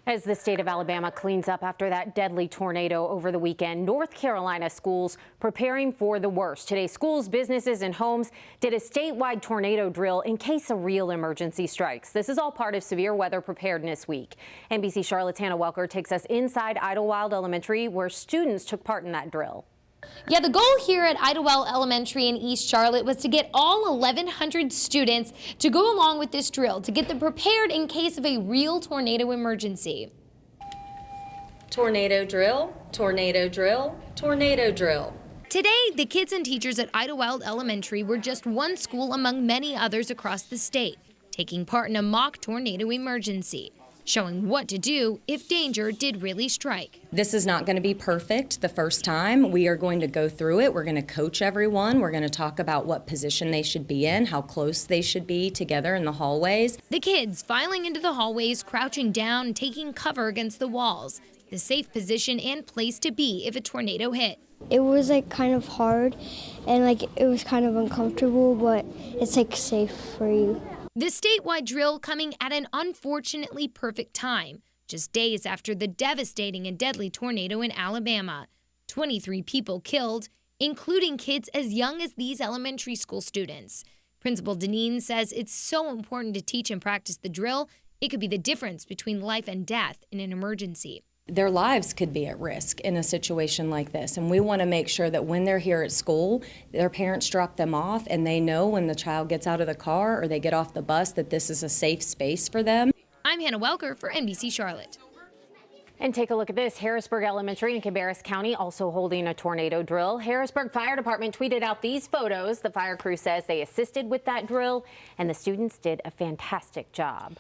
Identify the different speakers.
Speaker 1: As the state of Alabama cleans up after that deadly tornado over the weekend, North Carolina schools preparing for the worst. Today, schools, businesses, and homes did a statewide tornado drill in case a real emergency strikes. This is all part of Severe Weather Preparedness Week. NBC Charlotte's Hannah Welker takes us inside Idlewild Elementary, where students took part in that drill.
Speaker 2: Yeah, the goal here at Idlewild Elementary in East Charlotte was to get all 1,100 students to go along with this drill to get them prepared in case of a real tornado emergency.
Speaker 3: Tornado drill, tornado drill, tornado drill.
Speaker 2: Today, the kids and teachers at Idlewild Elementary were just one school among many others across the state, taking part in a mock tornado emergency, showing what to do if danger did really strike.
Speaker 3: This is not going to be perfect the first time. We are going to go through it. We're going to coach everyone. We're going to talk about what position they should be in, how close they should be together in the hallways.
Speaker 2: The kids filing into the hallways, crouching down, taking cover against the walls, the safe position and place to be if a tornado hit.
Speaker 4: It was kind of hard and it was kind of uncomfortable, but it's safe for you.
Speaker 2: The statewide drill coming at an unfortunately perfect time, just days after the devastating and deadly tornado in Alabama. 23 people killed, including kids as young as these elementary school students. Principal Deneen says it's so important to teach and practice the drill. It could be the difference between life and death in an emergency.
Speaker 3: Their lives could be at risk in a situation like this, and we want to make sure that when they're here at school, their parents drop them off and they know when the child gets out of the car or they get off the bus that this is a safe space for them.
Speaker 2: I'm Hannah Welker for NBC Charlotte.
Speaker 1: And take a look at this. Harrisburg Elementary in Cabarrus County also holding a tornado drill. Harrisburg Fire Department tweeted out these photos. The fire crew says they assisted with that drill and the students did a fantastic job.